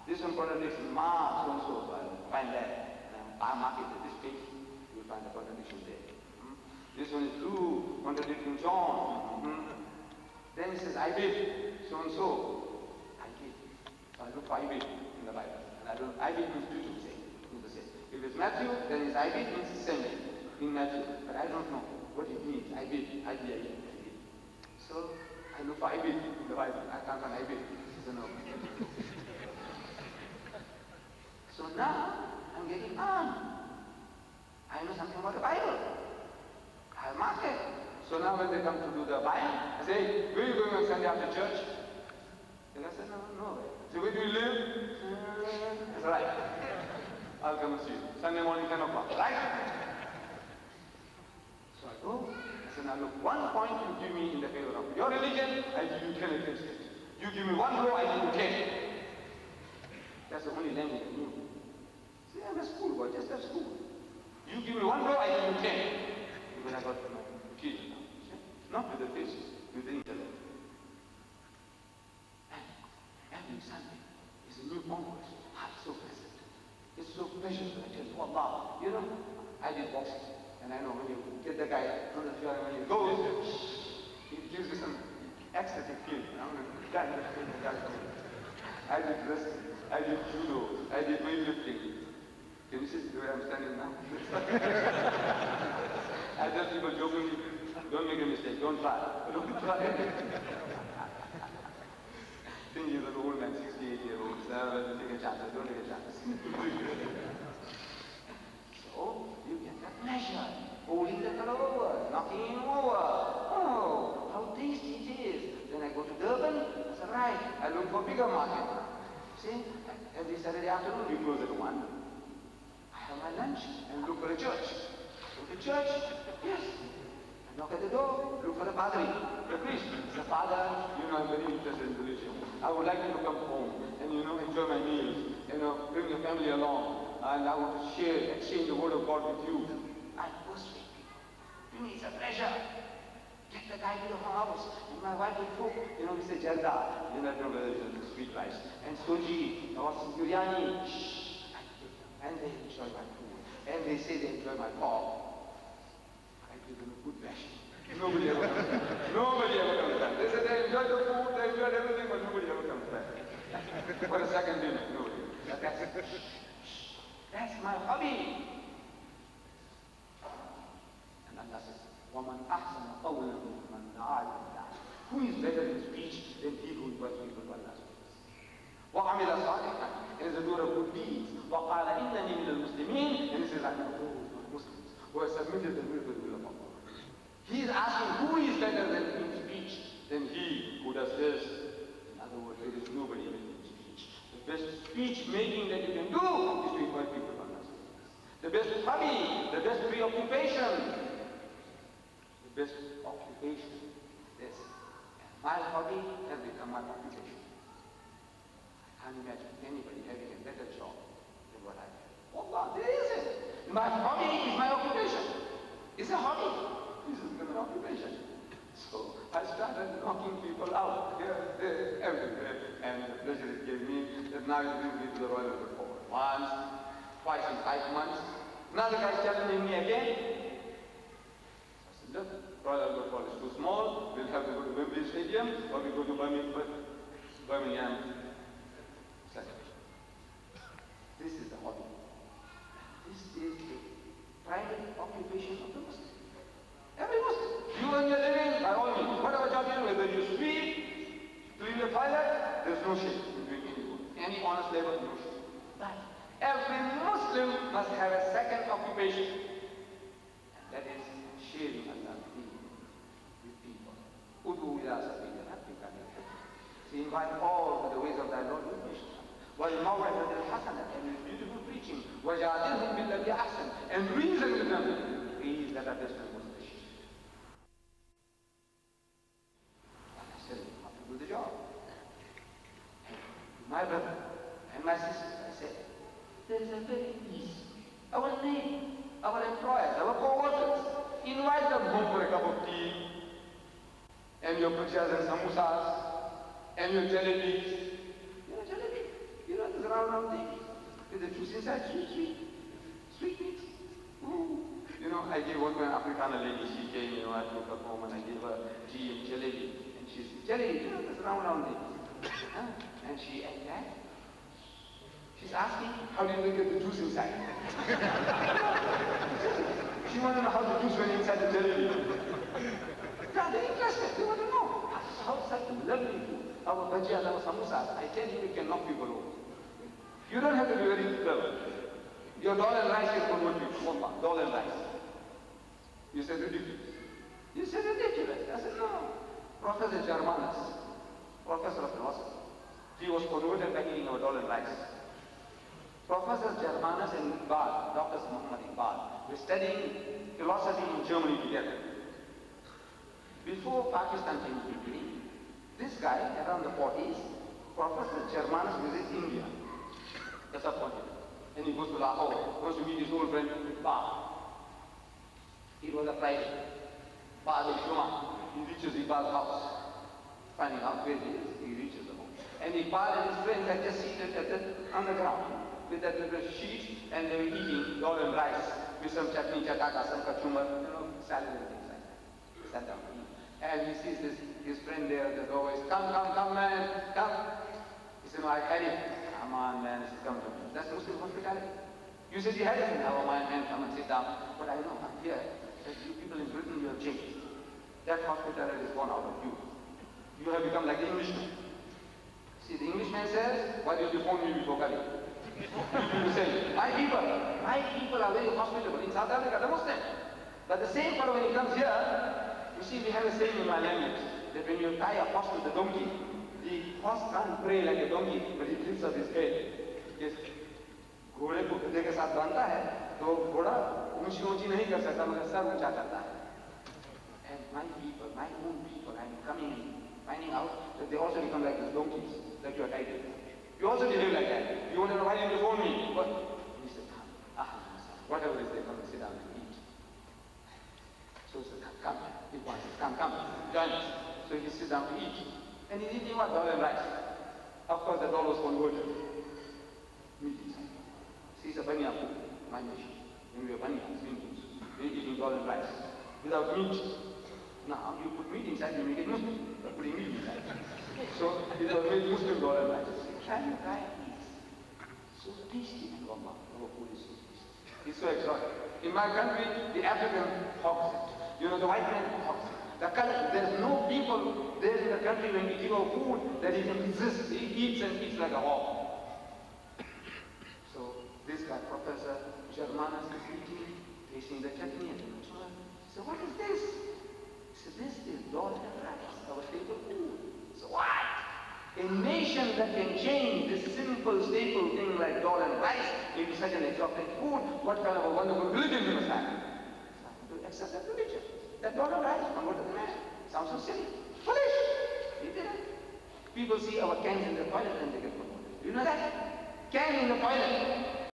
This one contradicts Ma so and so, so I'll find that. And I mark it at this page, you'll find the contradiction there. This one is Lou contradicting John. Then he says, I did so and so. I did. So I look for I did in the Bible. And I don't, I did means to say. If it's Matthew, then it's I did means it's sent in Matthew. But I don't know what it means. I did. So I look for I did in the Bible. I can't find I did. So no. So now I'm getting on. I know something about the Bible. I mark it. So now when they come to do the buying, I say, where are you going on Sunday after church? And I said, no. So where do you live? That's right. I'll come and see you. Sunday morning, 10 o'clock. Right? So I go. I said, now look, 1 point you give me in the favor of your religion, I give you 10 against it. You give me 1 row, I give you 10. That's the only language I knew. See, I'm a schoolboy, just at school. You give me 1 row, I give you 10. When I got my kid now. Not with the faces, with the intellect. And every Sunday is a new conquest. It's so pleasant. It's so precious. I tell you, Allah, you know, I did boxing. And I know when you get the guy on the floor, when he goes, he gives you some ecstatic feeling. I did wrestling, I did judo, I did weightlifting. Can you see the way I'm standing now? I tell people jokingly, don't make a mistake, don't try. Don't try. Think he's an old man, 68-year-old, so take a chance, don't take a chance. So you get that pleasure, holding the fellow over, knocking him over. Oh, how tasty it is. Then I go to Durban, I said, right, I look for bigger market. See, every Saturday afternoon we close at 1. I have my lunch and look for a church. Go to church, yes. I knock at the door, look for the padre, the priest. The father, you know, I'm very interested in religion. I would like you to come home and, you know, enjoy my meals, you know, bring your family along, and I want to share, exchange the word of God with you. I persuade people. To me, it's a pleasure. Get the guy to the house, and my wife will cook. You know, we say jarda, you know, whether it's sweet rice, and soji, or biryani. Shh, I give them, and they enjoy my food, and they say they enjoy my pork. I give them a good ration. Nobody ever comes back. Nobody ever comes back. They say they enjoy the food, they enjoy everything, but nobody ever comes back. For a second dinner, nobody. That's it. That's my hobby. And Allah says, وَمَنْ أَحْسَنَ قَوْلًا مِمَّنْ دَعَا إِلَى اللَّهِ. Who is better in speech than he who invites people to Allah's service? وَعَمِلَ صَالِحًا, and is a doer of good deeds. وَقَالَ إِنَّنِي مِنَ الْمُسْلِمِينَ, and he says, I know those Muslims who have submitted the will to the will of Allah. He is asking who is better than in speech than he who does this. In other words, there is nobody better in speech. The best speech making that you can do is to invite people to Allah's service. The best hobby, the best preoccupation. The best occupation is this. And my hobby has become my occupation. I can't imagine anybody having a better job than what I have. Allah, there isn't. My hobby is my occupation. It's a hobby. This has become an occupation. So I started knocking people out here, there, everywhere. And the pleasure it gave me that now it brings me to the Royal Albert Hall. Once, twice in 5 months. Another guy is challenging me again. Look, Royal Albert Hall is too small, we'll have to go to Wembley Stadium, or we go to Birmingham. This is the hobby. This is the primary occupation of the Muslim. Every Muslim. You earn your living, by all means. Whatever job you do, whether you sweep, clean the toilet, there's no shame in doing any work. Any honest labor, no shame. But every Muslim must have a second occupation. And that is sharing Allah's deen with people. Udu ila sabili rabbika bil hikmah. So invite all to the ways of thy Lord with patience. وَالْمَوْعِظَةِ الْحَسَنَةِ, and with beautiful preaching. وَجَادِلْهُمْ بِالَّذِي أَحْسَنَ, and reason with them. These that are best and most precious. I said, how to do the job. And my brother and my sisters, I said, there is a very easy. Our name, our employers, our co-workers, invite them home for a cup of tea, and your puchas and samosas, and your jalebis. You know jalebis? You know, there's around the juice inside, sweet meat. Ooh. You know, I gave one to an Africana lady, she came, you know, I took her home and I gave her tea and jalebi. And she said, jalebi, you know, this round thing. And she ate that. She's asking, how do you get the juice inside? She wanted to know how the juice went inside the jalebi. Yeah, they're interested, they want to know. How such lovely food, our bhajiyas, our samosas, I tell you, it can knock people over. You don't have to be very clever. Your dal and rice is going to be dal and rice. You said ridiculous. You said ridiculous. I said, no. Professor Germanus, professor of philosophy, he was converted by eating our dal and rice. Professor Germanus and Iqbal, Dr. Muhammad Iqbal, were studying philosophy in Germany together. Before Pakistan came to be, this guy, around the 40s, Professor Germanus visits India, the subcontinent. And he goes to Lahore, goes to meet his old friend Iqbal. He was a Friday. Ba'ad al-Jum'ah. He reaches Iqbal's house. Finding out where he is, he reaches the home. And Iqbal and his friends had just seated on the ground with that little sheet, and they were eating dal and rice with some chutney, chataka, some kachumar, you know, salad and things like that. He sat down to eat. And he sees his friend there at the doorway. Come, man, come. He said, no, I had it. Come on, man, he said, come. That's Muslim hospitality. You said you had it. Oh, my man, come and sit down. But I know, here, that you people in Britain, you have changed. That hospitality is gone out of you. You have become like the Englishman. See, the Englishman says, why did you phone me before coming? You say, my people are very hospitable. In South Africa, they're Muslim. But the same fellow, when he comes here, you see, we have a saying in my language, that when you tie a horse to the donkey, the horse can't pray like a donkey, but he lifts up his head. Yes. घोड़े को गधे के साथ बांधता है तो घोड़ा ऊंची नहीं कर सकता मगर सर ऊंचा करता है. And my people, my own people, I'm coming and finding out that they also become like these donkeys that you are tied to. You also behave like that. You want to know why you phone me? What? He said, whatever it is, they come and sit down and eat. So he said, come, he wants it, come, join us. So he sits down to eat. And he's eating what? Dal and rice. Of course, the dal was converted. Meat inside. See, it's a banya food, my nation. When we are banya, Hindus, we're eating dal and rice. Without meat. Now, you put meat inside, you make it Muslim. You're putting meat inside. So, it was made Muslim dal and rice. Can you try this? So tasty, Allah. Our food is so tasty. It's so exotic. In my country, the African hogs it. You know, the white man hogs it. The color, there's no people there in the country when we give our food that he can resist. He eats and eats like a hog. So this guy, Professor Germanus, is eating, tasting the chutney and the chutney. So what is this? He said, this is dal and rice, our staple food. So what? A nation that can change this simple staple thing like dal and rice into such an exotic food, what kind of a wonderful religion we must have? To accept that religion. That dal and rice, come to the man. Sounds so silly. Foolish. He did it. People see our cans in the toilet and they get promoted. You know that? Can in the toilet.